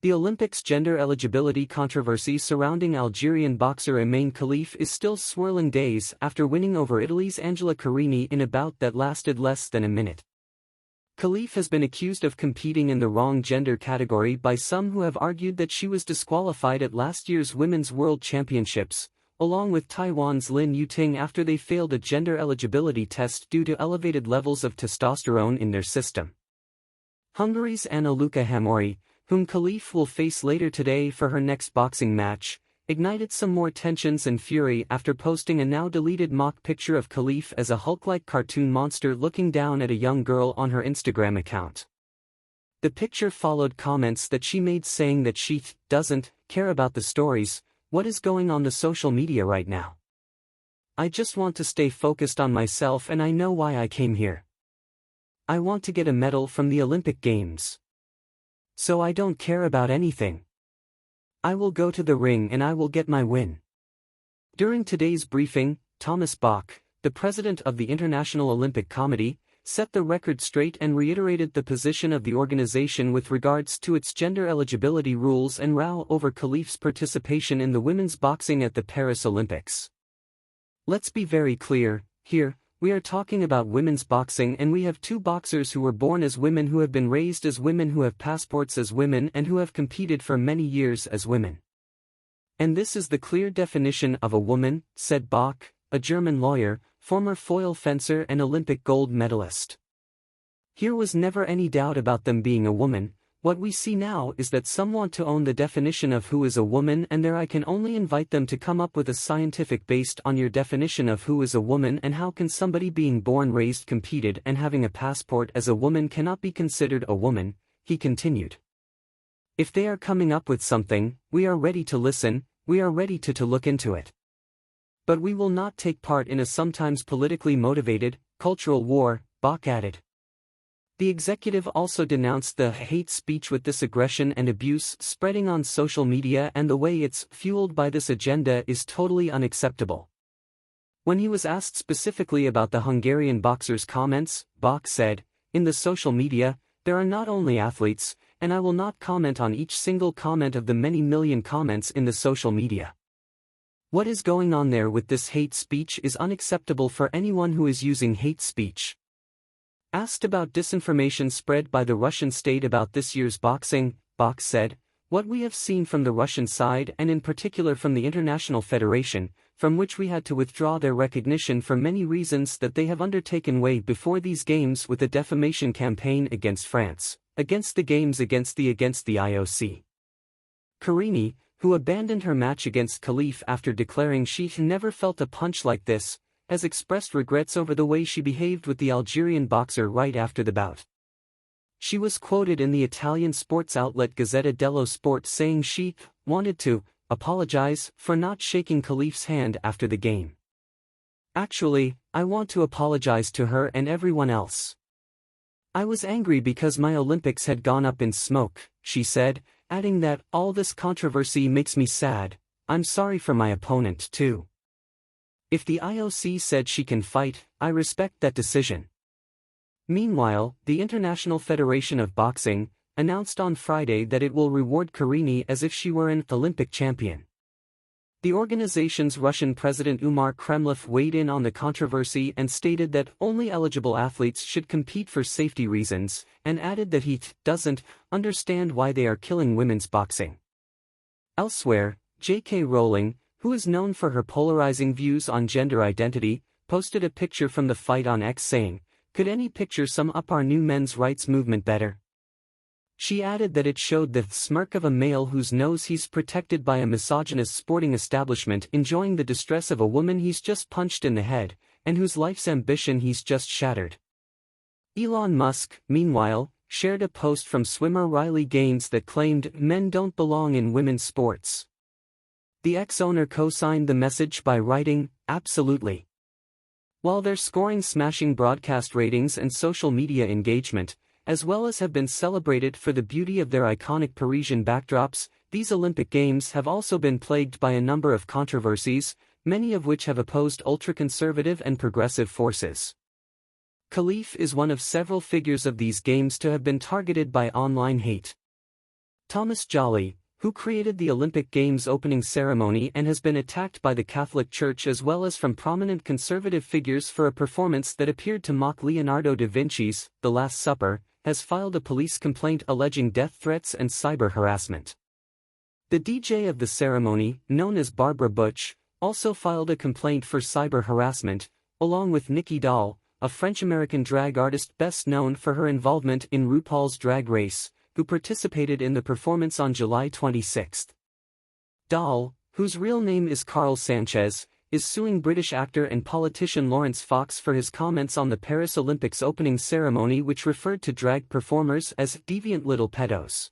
The Olympics gender eligibility controversy surrounding Algerian boxer Imane Khelif is still swirling days after winning over Italy's Angela Carini in a bout that lasted less than a minute. Khelif has been accused of competing in the wrong gender category by some who have argued that she was disqualified at last year's Women's World Championships, along with Taiwan's Lin Yuting after they failed a gender eligibility test due to elevated levels of testosterone in their system. Hungary's Anna Luca Hamori, whom Khelif will face later today for her next boxing match, ignited some more tensions and fury after posting a now-deleted mock picture of Khelif as a Hulk-like cartoon monster looking down at a young girl on her Instagram account. The picture followed comments that she made saying that she doesn't care about the stories, what is going on the social media right now. I just want to stay focused on myself and I know why I came here. I want to get a medal from the Olympic Games. So I don't care about anything. I will go to the ring and I will get my win. During today's briefing, Thomas Bach, the president of the International Olympic Committee, set the record straight and reiterated the position of the organization with regards to its gender eligibility rules and row over Khelif's participation in the women's boxing at the Paris Olympics. Let's be very clear, here, we are talking about women's boxing and we have two boxers who were born as women who have been raised as women who have passports as women and who have competed for many years as women. And this is the clear definition of a woman, said Bach, a German lawyer, former foil fencer and Olympic gold medalist. Here was never any doubt about them being a woman. What we see now is that some want to own the definition of who is a woman, and there I can only invite them to come up with a scientific based on your definition of who is a woman and how can somebody being born raised competed and having a passport as a woman cannot be considered a woman, he continued. If they are coming up with something, we are ready to listen, we are ready to look into it. But we will not take part in a sometimes politically motivated, cultural war, Bach added. The executive also denounced the hate speech with this aggression and abuse spreading on social media and the way it's fueled by this agenda is totally unacceptable. When he was asked specifically about the Hungarian boxer's comments, Bach said, "In the social media, there are not only athletes, and I will not comment on each single comment of the many million comments in the social media. What is going on there with this hate speech is unacceptable for anyone who is using hate speech." Asked about disinformation spread by the Russian state about this year's boxing, Bach said, "What we have seen from the Russian side and in particular from the International Federation, from which we had to withdraw their recognition for many reasons that they have undertaken way before these games with a defamation campaign against France, against the games against the IOC. Carini, who abandoned her match against Khelif after declaring she never felt a punch like this, has expressed regrets over the way she behaved with the Algerian boxer right after the bout. She was quoted in the Italian sports outlet Gazzetta dello Sport saying she wanted to apologize for not shaking Khelif's hand after the game. "Actually, I want to apologize to her and everyone else. I was angry because my Olympics had gone up in smoke," she said, adding that, "All this controversy makes me sad. I'm sorry for my opponent too. If the IOC said she can fight, I respect that decision." Meanwhile, the International Federation of Boxing announced on Friday that it will reward Carini as if she were an Olympic champion. The organization's Russian President Imane Khelif weighed in on the controversy and stated that only eligible athletes should compete for safety reasons, and added that he doesn't understand why they are killing women's boxing. Elsewhere, J.K. Rowling, who is known for her polarizing views on gender identity, posted a picture from the fight on X saying, "Could any picture sum up our new men's rights movement better?" She added that it showed the smirk of a male whose knows he's protected by a misogynist sporting establishment enjoying the distress of a woman he's just punched in the head, and whose life's ambition he's just shattered. Elon Musk, meanwhile, shared a post from swimmer Riley Gaines that claimed men don't belong in women's sports. The ex-owner co-signed the message by writing, "Absolutely." While they're scoring smashing broadcast ratings and social media engagement, as well as have been celebrated for the beauty of their iconic Parisian backdrops, these Olympic Games have also been plagued by a number of controversies, many of which have opposed ultra-conservative and progressive forces. Khelif is one of several figures of these games to have been targeted by online hate. Thomas Jolly, who created the Olympic Games opening ceremony and has been attacked by the Catholic Church as well as from prominent conservative figures for a performance that appeared to mock Leonardo da Vinci's The Last Supper, has filed a police complaint alleging death threats and cyber harassment. The DJ of the ceremony, known as Barbara Butch, also filed a complaint for cyber harassment, along with Nikki Doll, a French-American drag artist best known for her involvement in RuPaul's Drag Race, who participated in the performance on July 26. Doll, whose real name is Carl Sanchez, is suing British actor and politician Lawrence Fox for his comments on the Paris Olympics opening ceremony, which referred to drag performers as deviant little pedos.